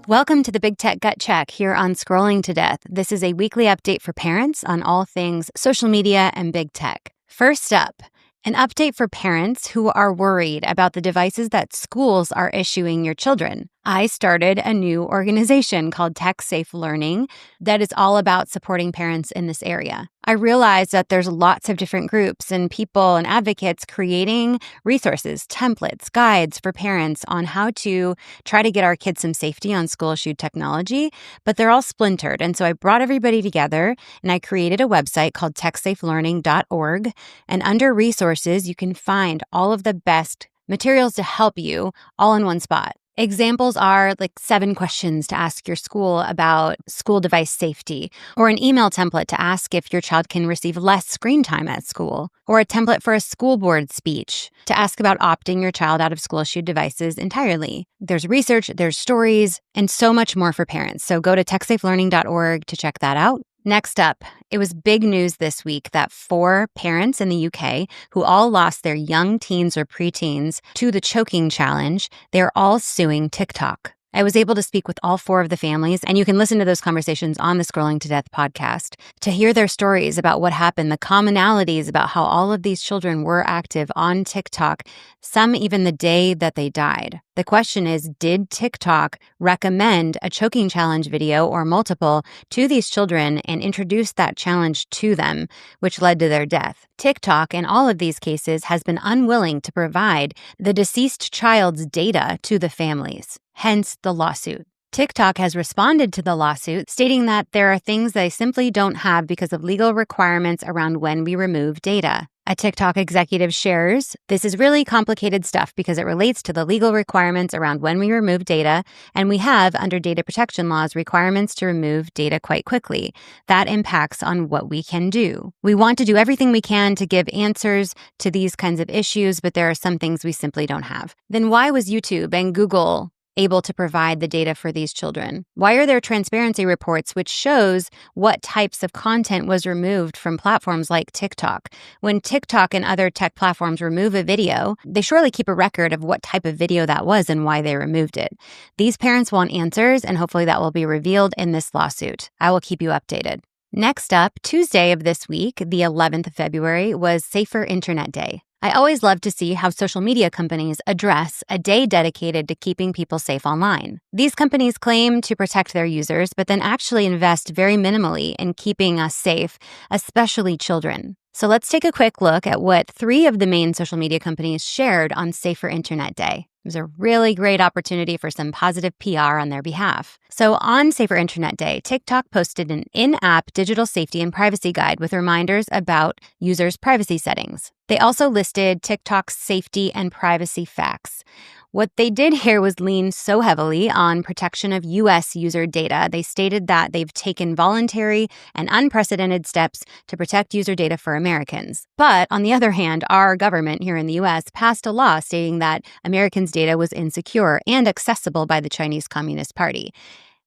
Welcome to the Big Tech Gut Check here on Scrolling to Death. This is a weekly update for parents on all things social media and big tech. First up, an update for parents who are worried about the devices that schools are issuing your children. I started a new organization called Tech Safe Learning that is all about supporting parents in this area. I realized that there's lots of different groups and people and advocates creating resources, templates, guides for parents on how to try to get our kids some safety on school-issued technology, but they're all splintered. And so I brought everybody together and I created a website called techsafelearning.org. And under resources, you can find all of the best materials to help you all in one spot. Examples are like 7 questions to ask your school about school device safety, or an email template to ask if your child can receive less screen time at school, or a template for a school board speech to ask about opting your child out of school-issued devices entirely. There's research, there's stories, and so much more for parents. So go to techsafelearning.org to check that out. Next up, it was big news this week that 4 parents in the UK who all lost their young teens or preteens to the choking challenge, they're all suing TikTok. I was able to speak with all 4 of the families, and you can listen to those conversations on the Scrolling to Death podcast to hear their stories about what happened, the commonalities about how all of these children were active on TikTok, some even the day that they died. The question is, did TikTok recommend a choking challenge video or multiple to these children and introduce that challenge to them, which led to their death? TikTok, in all of these cases, has been unwilling to provide the deceased child's data to the families, hence the lawsuit. TikTok has responded to the lawsuit, stating that there are things they simply don't have because of legal requirements around when we remove data. A TikTok executive shares, "This is really complicated stuff because it relates to the legal requirements around when we remove data, and we have, under data protection laws, requirements to remove data quite quickly. That impacts on what we can do. We want to do everything we can to give answers to these kinds of issues, but there are some things we simply don't have." Then why was YouTube and Google able to provide the data for these children? Why are there transparency reports which shows what types of content was removed from platforms like TikTok? When TikTok and other tech platforms remove a video, they surely keep a record of what type of video that was and why they removed it. These parents want answers, and hopefully that will be revealed in this lawsuit. I will keep you updated. Next up, Tuesday of this week, the 11th of February, was Safer Internet Day. I always love to see how social media companies address a day dedicated to keeping people safe online. These companies claim to protect their users, but then actually invest very minimally in keeping us safe, especially children. So let's take a quick look at what 3 of the main social media companies shared on Safer Internet Day. It was a really great opportunity for some positive PR on their behalf. So on Safer Internet Day, TikTok posted an in-app digital safety and privacy guide with reminders about users' privacy settings. They also listed TikTok's safety and privacy facts. What they did here was lean so heavily on protection of U.S. user data. They stated that they've taken voluntary and unprecedented steps to protect user data for Americans. But on the other hand, our government here in the U.S. passed a law stating that Americans' data was insecure and accessible by the Chinese Communist Party.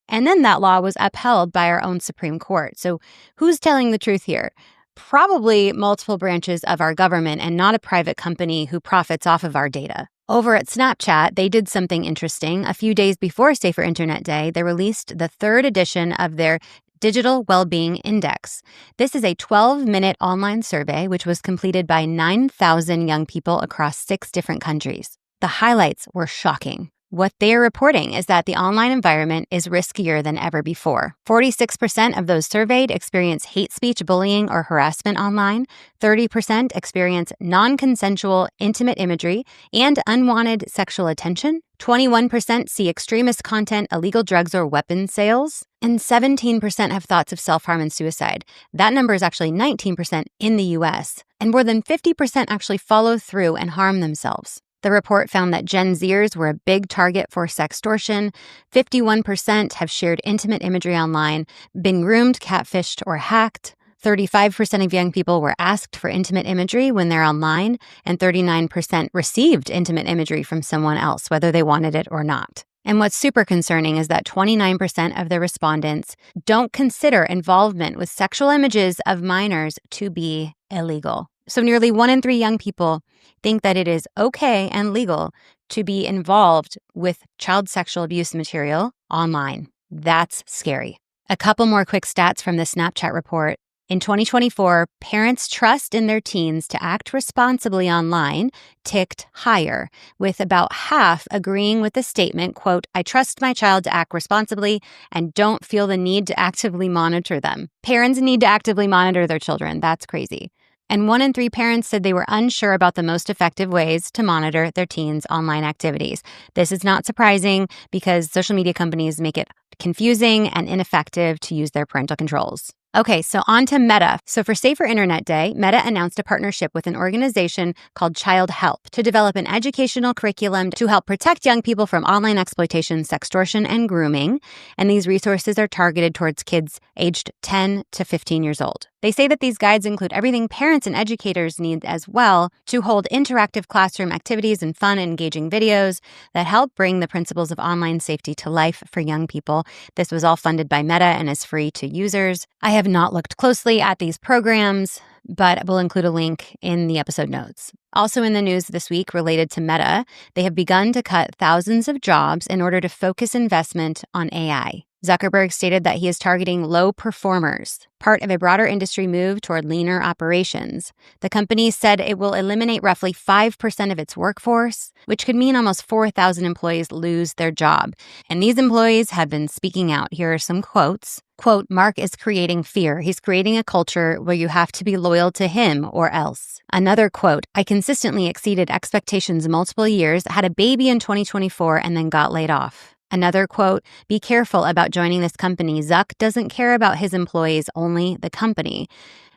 And then that law was upheld by our own Supreme Court. So who's telling the truth here? Probably multiple branches of our government and not a private company who profits off of our data. Over at Snapchat, they did something interesting. A few days before Safer Internet Day, they released the 3rd edition of their Digital Wellbeing Index. This is a 12-minute online survey which was completed by 9,000 young people across 6 different countries. The highlights were shocking. What they are reporting is that the online environment is riskier than ever before. 46% of those surveyed experience hate speech, bullying, or harassment online. 30% experience non-consensual intimate imagery and unwanted sexual attention. 21% see extremist content, illegal drugs, or weapons sales. And 17% have thoughts of self-harm and suicide. That number is actually 19% in the US. And more than 50% actually follow through and harm themselves. The report found that Gen Zers were a big target for sextortion. 51% have shared intimate imagery online, been groomed, catfished, or hacked. 35% of young people were asked for intimate imagery when they're online, and 39% received intimate imagery from someone else, whether they wanted it or not. And what's super concerning is that 29% of the respondents don't consider involvement with sexual images of minors to be illegal. So nearly 1 in 3 young people think that it is okay and legal to be involved with child sexual abuse material online. That's scary. A couple more quick stats from the Snapchat report. In 2024, parents' trust in their teens to act responsibly online ticked higher, with about half agreeing with the statement, quote, "I trust my child to act responsibly and don't feel the need to actively monitor them." Parents need to actively monitor their children. That's crazy. And 1 in 3 parents said they were unsure about the most effective ways to monitor their teens' online activities. This is not surprising because social media companies make it confusing and ineffective to use their parental controls. Okay, so on to Meta. So for Safer Internet Day, Meta announced a partnership with an organization called Child Help to develop an educational curriculum to help protect young people from online exploitation, sextortion, and grooming. And these resources are targeted towards kids aged 10 to 15 years old. They say that these guides include everything parents and educators need as well to hold interactive classroom activities and fun, engaging videos that help bring the principles of online safety to life for young people. This was all funded by Meta and is free to users. I have not looked closely at these programs, but we'll include a link in the episode notes. Also in the news this week related to Meta, they have begun to cut thousands of jobs in order to focus investment on AI. Zuckerberg stated that he is targeting low performers, part of a broader industry move toward leaner operations. The company said it will eliminate roughly 5% of its workforce, which could mean almost 4,000 employees lose their job. And these employees have been speaking out. Here are some quotes. Quote, "Mark is creating fear. He's creating a culture where you have to be loyal to him or else." Another quote, "I consistently exceeded expectations multiple years, had a baby in 2024, and then got laid off." Another quote, "Be careful about joining this company. Zuck doesn't care about his employees, only the company."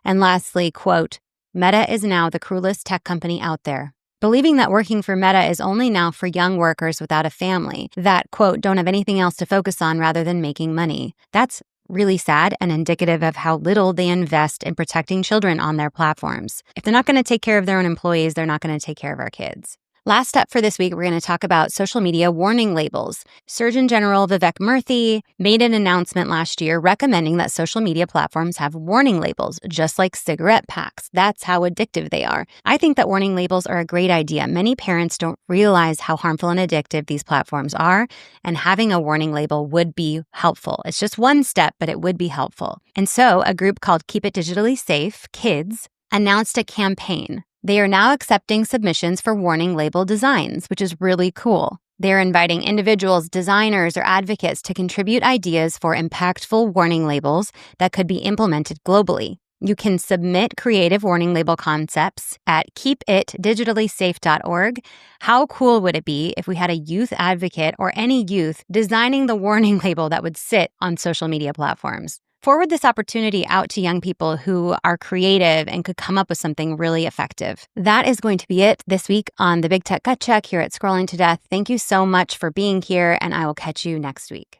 And lastly, quote, "Meta is now the cruelest tech company out there." Believing that working for Meta is only now for young workers without a family that, quote, "don't have anything else to focus on rather than making money." That's really sad and indicative of how little they invest in protecting children on their platforms. If they're not going to take care of their own employees, they're not going to take care of our kids. Last up for this week, we're going to talk about social media warning labels. Surgeon General Vivek Murthy made an announcement last year recommending that social media platforms have warning labels, just like cigarette packs. That's how addictive they are. I think that warning labels are a great idea. Many parents don't realize how harmful and addictive these platforms are, and having a warning label would be helpful. It's just one step, but it would be helpful. And so a group called Keep It Digitally Safe Kids announced a campaign. They are now accepting submissions for warning label designs, which is really cool. They're inviting individuals, designers, or advocates to contribute ideas for impactful warning labels that could be implemented globally. You can submit creative warning label concepts at keepitdigitallysafe.org. How cool would it be if we had a youth advocate or any youth designing the warning label that would sit on social media platforms? Forward this opportunity out to young people who are creative and could come up with something really effective. That is going to be it this week on the Big Tech Gut Check here at Scrolling to Death. Thank you so much for being here, and I will catch you next week.